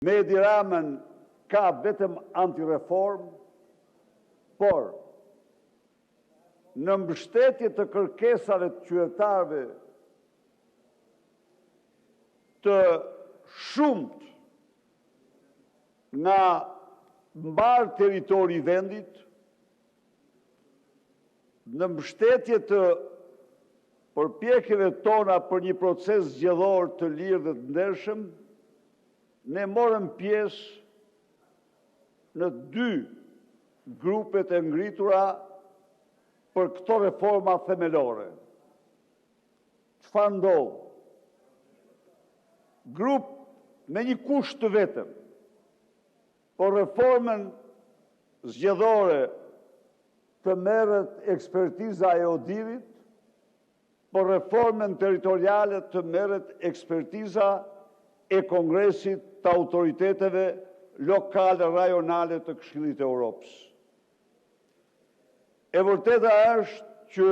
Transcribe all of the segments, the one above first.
Me Edi Ramën ka vetëm antireform, por në mbështetje të kërkesave të qytetarëve të shumët nga mbar territori i vendit, në mbështetje të përpjekjeve tona për një proces zgjedhor të lirë dhe të ndershëm, ne morëm pjesë në 2 grupet e ngritura për këto reforma themelore. Çfarë ndodh? Grup me një kusht të vetëm, por reformën zgjedhore të merret ekspertiza e ODIHR-it, por reformën territoriale të merret ekspertiza e Kongresit të autoriteteve lokale, rajonale të Këshillit të Europës. E vërteta është që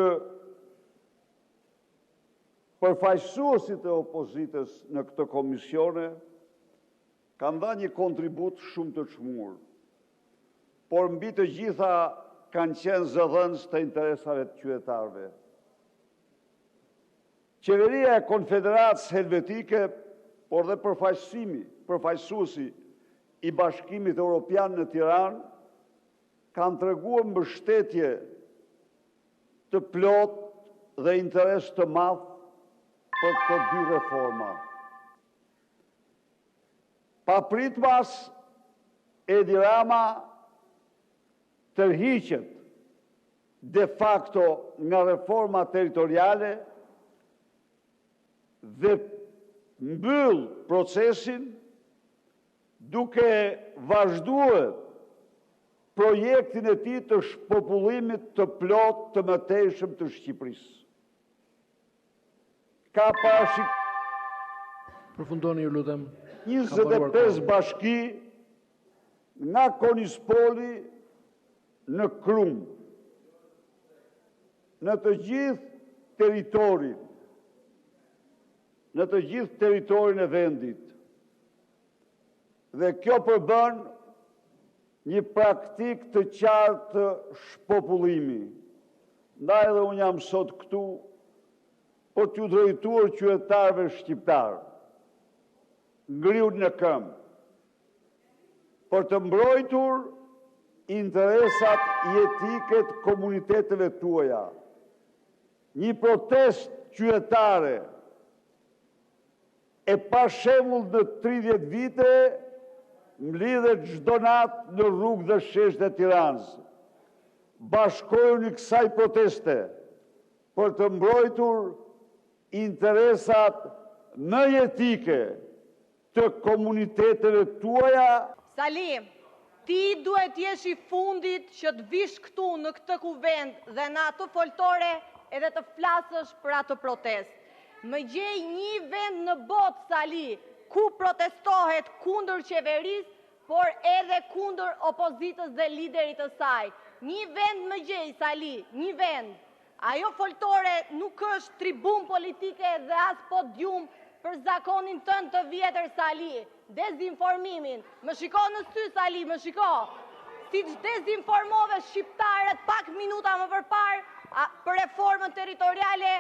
përfaqësuesit e opozitës në këtë komisione kanë dhënë një kontribut shumë të çmuar, por mbi të gjitha kanë qenë zëdhënës të interesave të qytetarëve. Qeveria e Konfederatës Helvetike, por dhe përfaqësuesi i Bashkimit Evropian në Tiranë, kanë treguar mbështetje të plot dhe interes të madh për këto 2 reforma. Papritmas, Edi Rama tërhiqet de facto nga reforma territoriale dhe mbyll procesin duke vazhduar projektin e tij të shpopullimit të plot të mëtejshëm të Shqipërisë. Ka Përfundoni, ju lutem. 25 bashki nga Konispoli në Krum, në të gjithë territorin e vendit. Dhe kjo përbën një praktik të qartë të shpopullimi. Ndaj edhe unë jam sot këtu për t'ju drejtuar qytetarëve shqiptarë, ngriur në këmbë, për të mbrojtur interesat jetike të komuniteteve tuaja. Një protest qytetare e pa shembull në 30 vite mlidhet çdo natë në rrugë dhe sheshtë e Tiranës. Bashkohuni kësaj proteste për të mbrojtur interesat më jetike të komuniteteve tuaja. Sali, ti duhet jesh i fundit që të vish këtu në këtë kuvend dhe në atë foltore edhe të flasësh për atë protest. Më gjej një vend në botë, Sali, ku protestohet kundër qeverisë, por edhe kundër opozitës dhe liderit të saj. Një vend më gjej, Sali, një vend. Ajo foltore nuk është tribun politike dhe as podium për zakonin tënd të vjetër, Sali. Dezinformimin. Më shiko në sy, Sali, më shiko. Si që dezinformove shqiptarët pak minuta më përpar për reformën territoriale